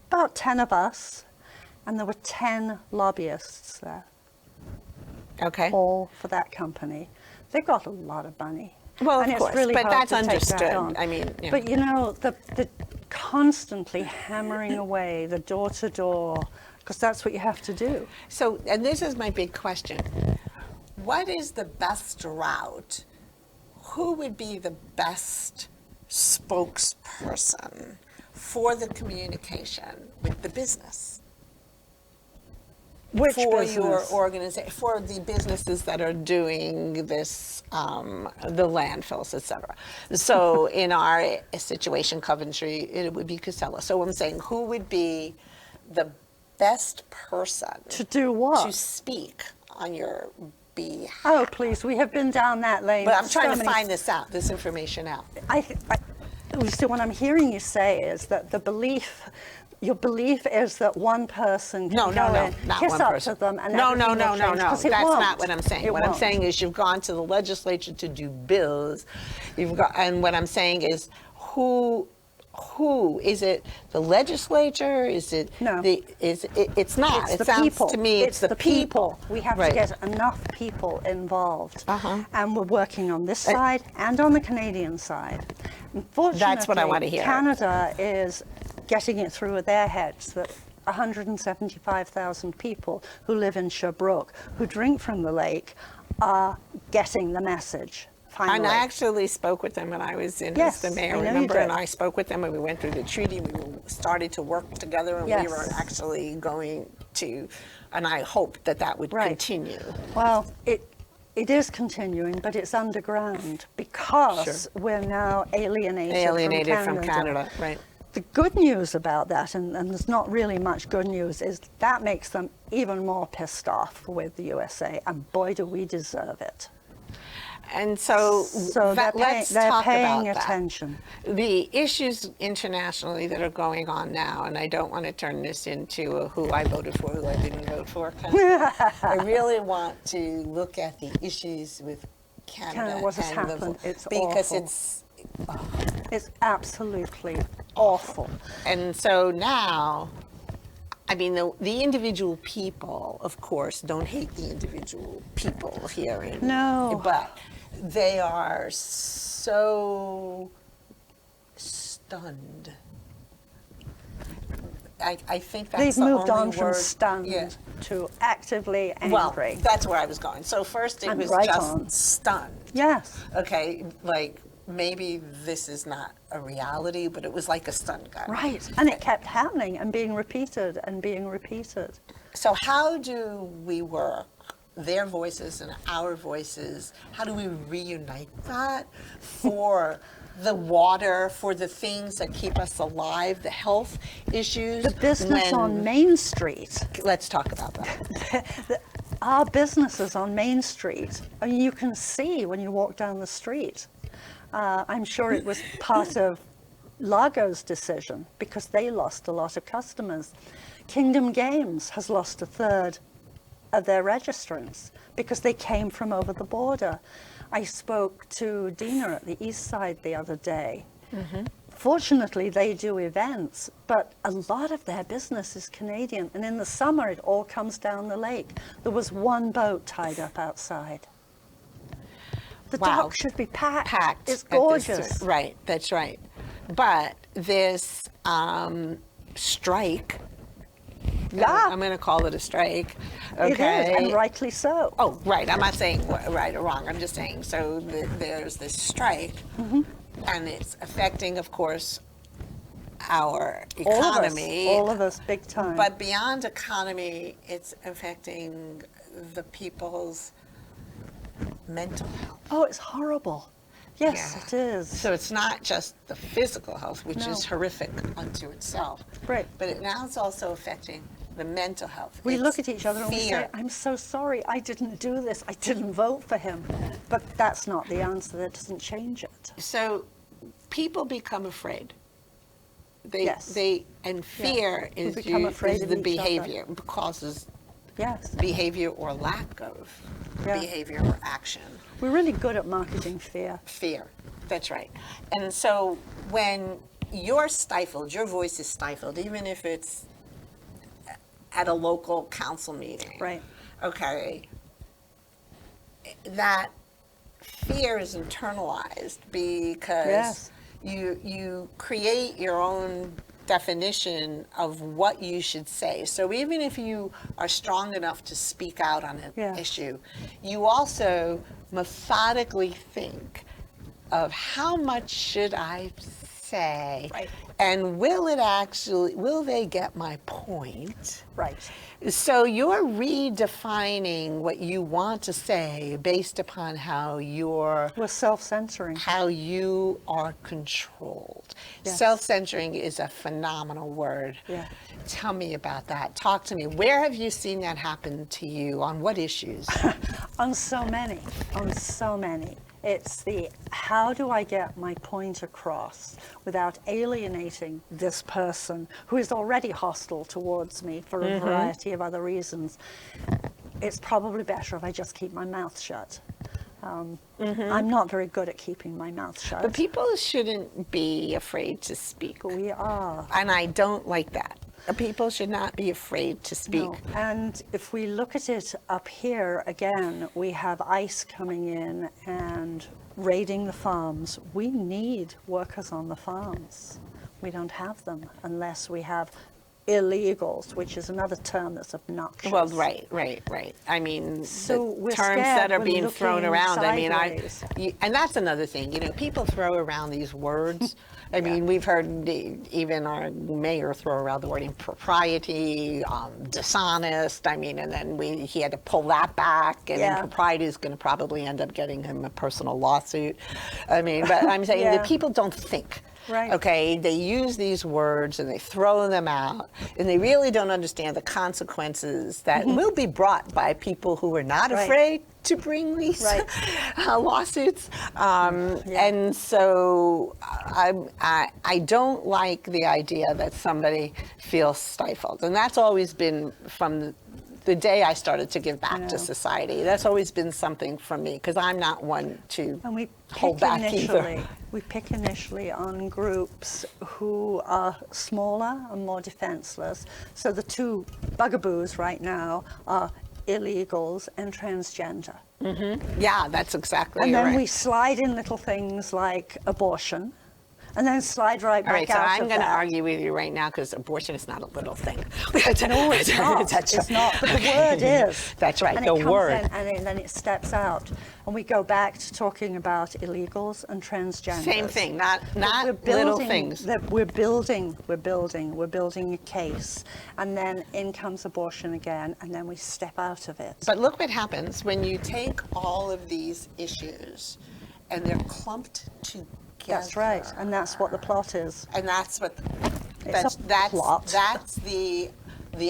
about 10 of us, and there were 10 lobbyists there, Okay. all for that company. They've got a lot of money. Well, and of it's course, really but hard that's to take that understood. on. I mean, yeah. But you know, the constantly hammering away, the door to door, because that's what you have to do. So, and this is my big question. What is the best route? Who would be the best spokesperson for the communication with the business? Which for business? your organization, for the businesses that are doing this, the landfills, etc. So in our situation, Coventry, it would be Casella. So I'm saying, who would be the best person To do what? to speak on your behalf? Oh, please, we have been down that lane. But I'm so trying to many- find this information out. You see, what I'm hearing you say is that your belief is that one person can go in, not kiss one up person. to them, and no, everything will change, 'cause it That's won't. not what I'm saying. It What I'm won't. saying is you've gone to the legislature to do bills. And what I'm saying is who is it? The legislature? Is it? No. It's not. It's It the sounds people. to me it's the people. We have Right. to get enough people involved. Uh-huh. And we're working on this side and on the Canadian side. Unfortunately, That's what I want to hear. Canada is getting it through their heads that 175,000 people who live in Sherbrooke, who drink from the lake, are getting the message. Finally. And I actually spoke with them when I was in Yes, as the mayor, I know you remember? did. And I spoke with them and we went through the treaty. We started to work together and we Yes. were actually going to, and I hope that would Right. continue. Well, it is continuing, but it's underground because Sure. we're now alienated From Canada, right. The good news about that, and there's not really much good news, is that makes them even more pissed off with the USA, and boy, do we deserve it. And so, let's they're talk paying about that. attention. The issues internationally that are going on now, and I don't want to turn this into a who I voted for, who I didn't vote for. I really want to look at the issues with Canada, What has and happened? It's because awful. It's absolutely awful. And so now, I mean, the individual people, of course, don't hate the individual people here. No. But they are so stunned. I think that's They've the moved only on from word. stunned Yeah. to actively angry. Well, that's where I was going. So first it And was right just on. stunned. Yes. Okay, like maybe this is not a reality, but it was like a stun gun. Right. And it kept happening and being repeated and being repeated. So how do we work their voices and our voices? How do we reunite that for the water, for the things that keep us alive, the health issues? The business on Main Street. Let's talk about that. Our businesses on Main Street, I mean, you can see when you walk down the street. I'm sure it was part of Largo's decision because they lost a lot of customers. Kingdom Games has lost a third of their registrants because they came from over the border. I spoke to Dina at the East Side the other day. Mm-hmm. Fortunately, they do events, but a lot of their business is Canadian. And in the summer, it all comes down the lake. There was one boat tied up outside. The Wow. dock should be packed. It's at this gorgeous. time. Right, that's right. But this strike, Yeah. I'm going to call it a strike. It Okay. is, and rightly so. Oh, right. I'm not saying right or wrong. I'm just saying. So there's this strike, Mm-hmm. and it's affecting, of course, our All of us, economy. all of us, big time. But beyond economy, it's affecting the people's mental health. Oh, it's horrible. Yes, Yeah. it is. So it's not just the physical health, which No. is horrific unto itself. Right. But it now is also affecting the mental health. We It's look at each other and we say, fear. I'm so sorry, I didn't do this, I didn't vote for him. But that's not the answer, that doesn't change it. So people become afraid. They, Yes. and fear We is, become afraid of the each other. behavior, causes Yes. behavior or lack of Yeah. behavior or action. We're really good at marketing fear. Fear, that's right. And so when you're stifled, your voice is stifled, even if it's at a local council meeting. Right. Okay. That fear is internalized because Yes. you create your own definition of what you should say. So even if you are strong enough to speak out on an Yeah. issue, you also methodically think of how much should I say, Right. and will they get my point? Right. So you're redefining what you want to say based upon how We're self-censoring. you are controlled. Yes. Self-censoring is a phenomenal word. Yeah. Tell me about that. Talk to me. Where have you seen that happen to you? On what issues? On so many. It's the how do I get my point across without alienating this person who is already hostile towards me for a variety of other reasons. It's probably better if I just keep my mouth shut. I'm not very good at keeping my mouth shut. But people shouldn't be afraid to speak. We are. And I don't like that. People should not be afraid to speak. No. And if we look at it up here again, we have ICE coming in and raiding the farms. We need workers on the farms. We don't have them unless we have illegals, which is another term that's obnoxious. Well, right. I mean, So the terms that are being thrown around. Sideways. And that's another thing. You know, people throw around these words. I mean, we've heard even our mayor throw around the word impropriety, dishonest. I mean, and then he had to pull that back, and impropriety is going to probably end up getting him a personal lawsuit. I mean, but I'm saying that people don't think. Right. Okay, they use these words and they throw them out, and they really don't understand the consequences that will be brought by people who are not afraid to bring these lawsuits. And so I don't like the idea that somebody feels stifled, and that's always been from the day I started to give back to society. That's always been something from me, because I'm not one to hold back either. We pick initially on groups who are smaller and more defenseless. So the two bugaboos right now are illegals and transgender. Yeah, that's exactly right. And then we slide in little things like abortion, and then slide right back out of that. All right, so I'm going to argue with you right now, because abortion is not a little thing. No, it's not. It's not, but the word is. That's right, and the it comes word. in, and then it steps out. And we go back to talking about illegals and transgenders. Same thing, not little things. We're building a case. And then in comes abortion again, and then we step out of it. But look what happens when you take all of these issues and they're clumped together. That's right, and that's what the plot is. And that's what plot. That's the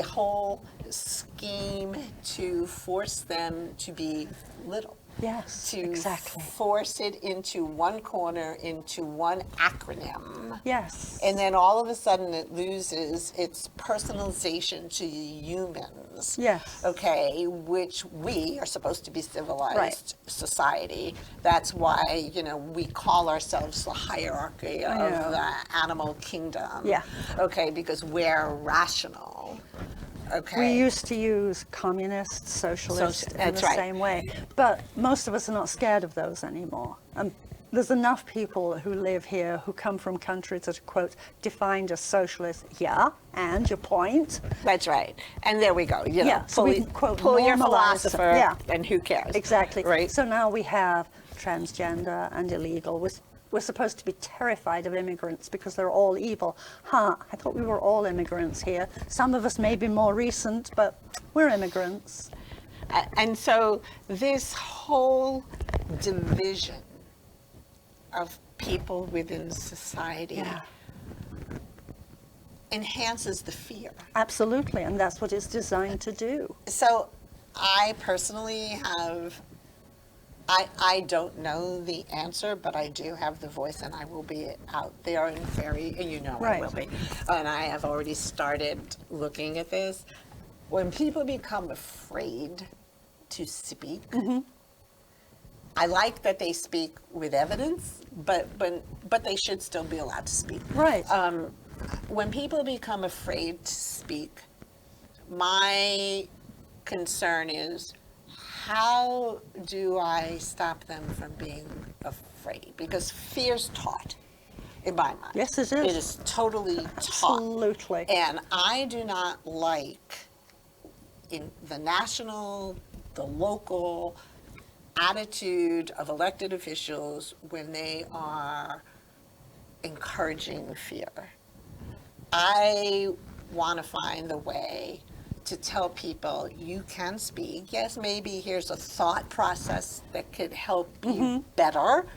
whole scheme to force them to be little. Yes, to exactly. force it into one corner, into one acronym. Yes. And then all of a sudden it loses its personalization to humans. Yes. Okay, which we are supposed to be civilized society. That's why, we call ourselves the hierarchy of the animal kingdom. Yeah. Okay, because we're rational. Okay. We used to use communist, socialist in the same way, but most of us are not scared of those anymore. There's enough people who live here who come from countries that are, quote, defined as socialist. Yeah, and your point? That's right. And there we go. So we can, quote, pull your normalize philosopher, and who cares? Exactly. Right. So now we have transgender and illegal. We're supposed to be terrified of immigrants because they're all evil. I thought we were all immigrants here. Some of us may be more recent, but we're immigrants. And so this whole division of people within society enhances the fear. Absolutely, and that's what it's designed to do. So I personally have... I don't know the answer, but I do have the voice, and I will be out there and I will be. And I have already started looking at this. When people become afraid to speak, I like that they speak with evidence, but they should still be allowed to speak. Right. When people become afraid to speak, my concern is, how do I stop them from being afraid? Because fear's taught, in my mind. Yes, it is. It is totally taught. Absolutely. And I do not like, in the national, the local attitude of elected officials when they are encouraging fear. I want to find the way to tell people you can speak. Yes, maybe here's a thought process that could help you better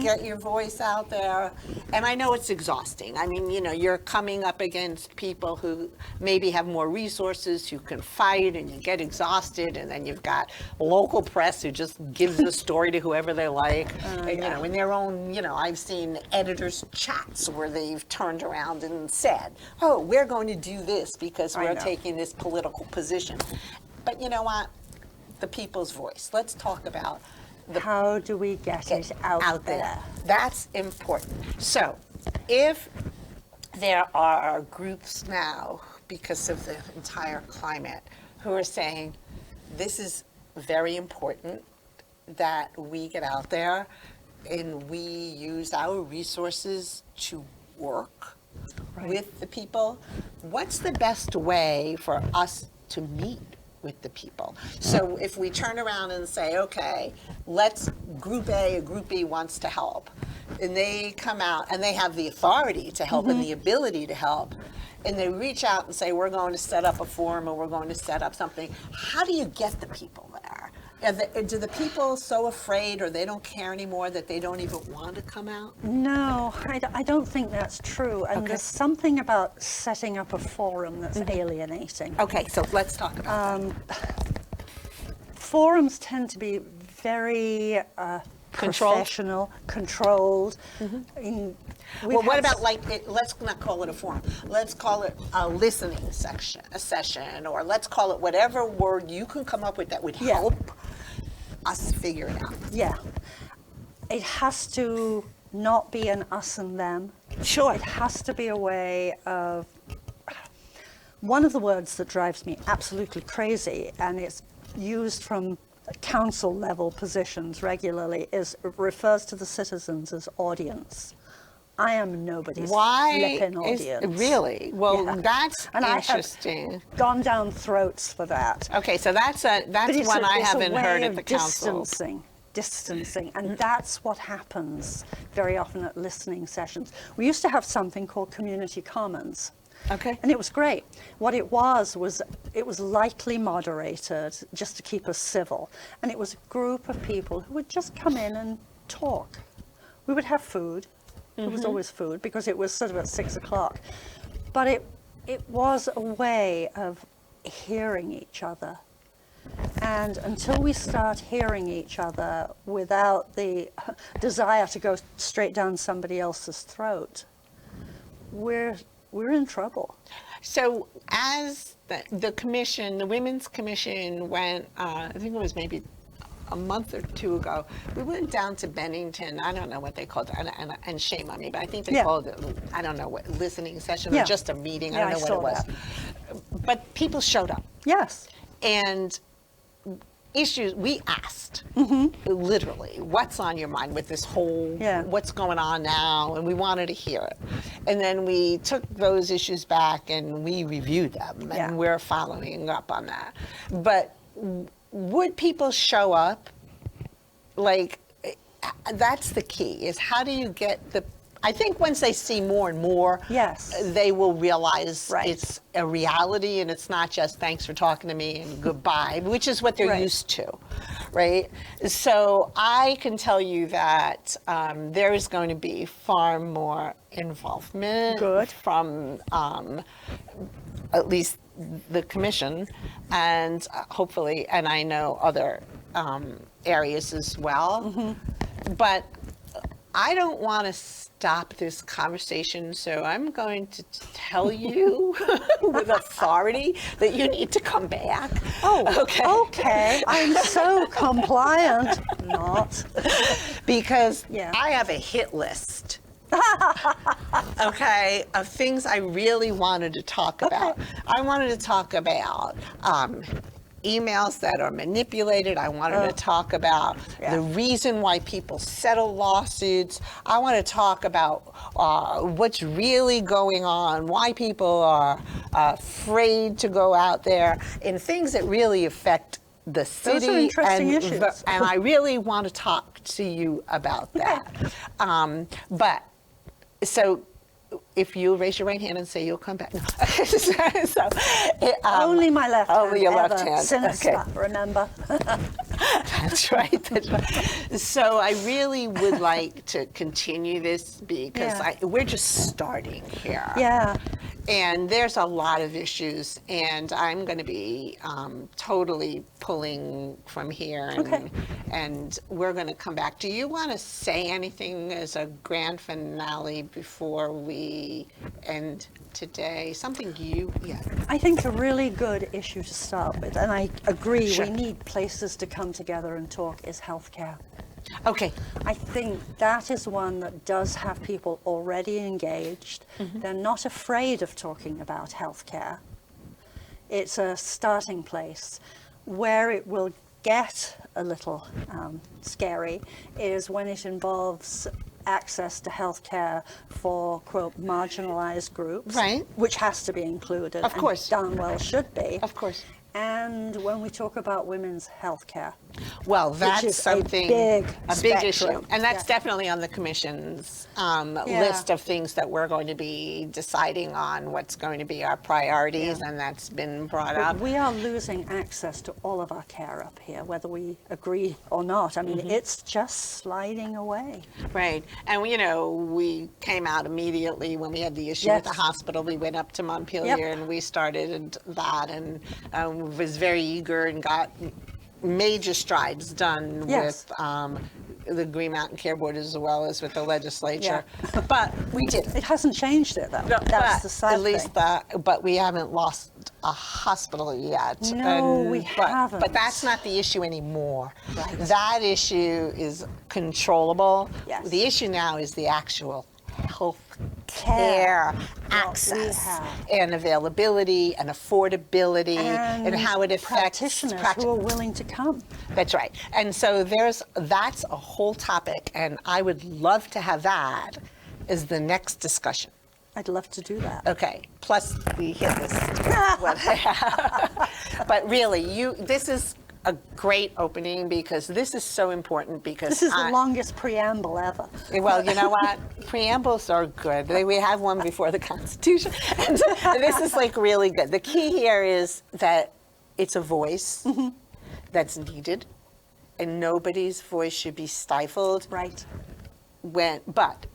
get your voice out there. And I know it's exhausting. I mean, you know, you're coming up against people who maybe have more resources, who can fight, and you get exhausted, and then you've got local press who just gives the story to whoever they like. And, you know, in their own, you know, I've seen editors' chats where they've turned around and said, oh, we're going to do this because we're taking this political position. But you know what? The people's voice. Let's talk about how do we get it out there? That's important. So if there are groups now, because of the entire climate, who are saying this is very important that we get out there and we use our resources to work with the people, what's the best way for us to meet with the people? So if we turn around and say, okay, let's group A, group B wants to help, and they come out and they have the authority to help and the ability to help, and they reach out and say, we're going to set up a forum or we're going to set up something, how do you get the people there? Do the people so afraid or they don't care anymore that they don't even want to come out? No, I don't think that's true. And there's something about setting up a forum that's alienating. Okay, so let's talk about that. Forums tend to be very professional, controlled. Well, what about let's not call it a forum. Let's call it a listening session, or let's call it whatever word you can come up with that would help us figure it out. Yeah. It has to not be an us and them. Sure. It has to be a way of, one of the words that drives me absolutely crazy, and it's used from council level positions regularly, refers to the citizens as audience. I am nobody's flipping audience. Really? Well, that's interesting. I have gone down throats for that. Okay, so that's one I haven't heard at the council. Distancing, and that's what happens very often at listening sessions. We used to have something called community commons. Okay. And it was great. What it was it was lightly moderated just to keep us civil. And it was a group of people who would just come in and talk. We would have food. It was always food because it was sort of at 6 o'clock. But it was a way of hearing each other. And until we start hearing each other without the desire to go straight down somebody else's throat, we're in trouble. So as the commission, the Women's Commission went, I think it was maybe a month or two ago, we went down to Bennington. I don't know what they called it, and shame on me, but I think they called it, I don't know what, listening session or just a meeting. I don't know what it was. But people showed up. Yes. And issues, we asked, literally, what's on your mind with this whole, what's going on now, and we wanted to hear it. And then we took those issues back and we reviewed them, and we're following up on that. But would people show up? Like, that's the key, is how do you get I think once they see more and more, they will realize it's a reality and it's not just thanks for talking to me and goodbye, which is what they're used to, right? So I can tell you that there is going to be far more involvement from at least the commission, and hopefully, and I know other areas as well, but I don't want to stop this conversation, so I'm going to tell you with authority that you need to come back. Oh, okay. I'm so compliant. Not. Because I have a hit list. Of things I really wanted to talk about. I wanted to talk about emails that are manipulated. I wanted to talk about the reason why people settle lawsuits. I want to talk about what's really going on, why people are afraid to go out there, and things that really affect the city. Those are interesting issues. And I really want to talk to you about that. So if you raise your right hand and say you'll come back. No. Only my left hand. Only your left hand. Sinister, remember? That's right. That's right. So I really would like to continue this because we're just starting here. Yeah. And there's a lot of issues, and I'm going to be totally pulling from here, and we're going to come back. Do you want to say anything as a grand finale before we end today? Something I think a really good issue to start with, and I agree, Sure. we need places to come together and talk, is healthcare. Okay. I think that is one that does have people already engaged. They're not afraid of talking about healthcare. It's a starting place. Where it will get a little scary is when it involves access to healthcare for, quote, marginalized groups, Right. which has to be included. Of course. And darn well should be. Of course. And when we talk about women's healthcare. Well, that's is something, a big issue. spectrum. And that's Yeah. definitely on the commission's list of things that we're going to be deciding on, what's going to be our priorities, and that's been brought up. But we are losing access to all of our care up here, whether we agree or not. I mean, it's just sliding away. Right. And, we came out immediately when we had the issue with the hospital. We went up to Montpelier and we started that, and was very eager and got major strides done with the Green Mountain Care Board as well as with the legislature. Yeah. But we did. It hasn't changed it, though. No, That's but the sad at least thing. but we haven't lost a hospital yet. No, we haven't. But that's not the issue anymore. Right. That issue is controllable. Yes. The issue now is the actual health care access and availability and affordability and how it affects practitioners who are willing to come. That's right. And so that's a whole topic, and I would love to have that as the next discussion. I'd love to do that. Okay. Plus, we hit this. But really, this is a great opening because this is so important because This is the longest preamble ever. Well, you know what? Preambles are good. We have one before the Constitution. And this is like really good. The key here is that it's a voice that's needed, and nobody's voice should be stifled. Right. But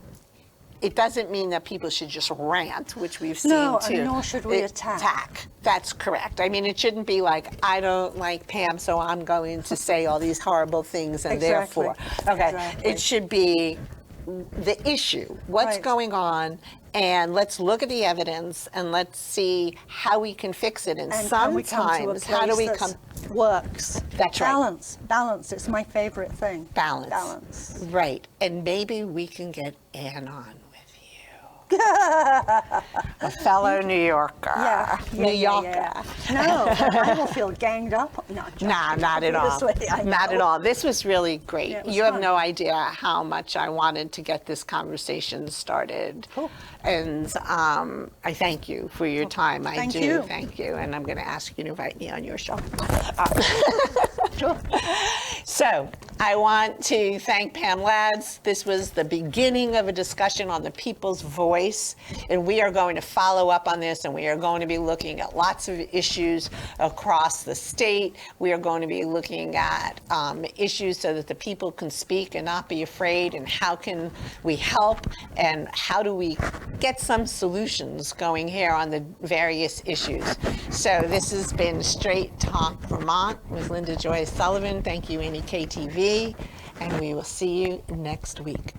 it doesn't mean that people should just rant, which we've seen too. No, nor should we attack. That's correct. I mean, it shouldn't be like, I don't like Pam, so I'm going to say all these horrible things, and therefore. Okay. Exactly. It should be the issue, what's going on, and let's look at the evidence, and let's see how we can fix it. And sometimes, how do we come? Works. That's right. Balance. It's my favorite thing. Balance. Right. And maybe we can get Ann on with you. A fellow New Yorker. New Yorker. No, I will feel ganged up. No, not at all. Not at all. This was really great. Yeah, it was you have fun. no idea how much I wanted to get this conversation started. Cool. And I thank you for your time. I Thank do. you. Thank you. And I'm going to ask you to invite me on your show. Sure. So I want to thank Pam Lads. This was the beginning of a discussion on the people's voice, and we are going to follow up on this, and we are going to be looking at lots of issues across the state. We are going to be looking at issues so that the people can speak and not be afraid, and how can we help, and how do we get some solutions going here on the various issues. So this has been Straight Talk Vermont with Linda Joy Sullivan. Thank you, NEK-TV, and we will see you next week.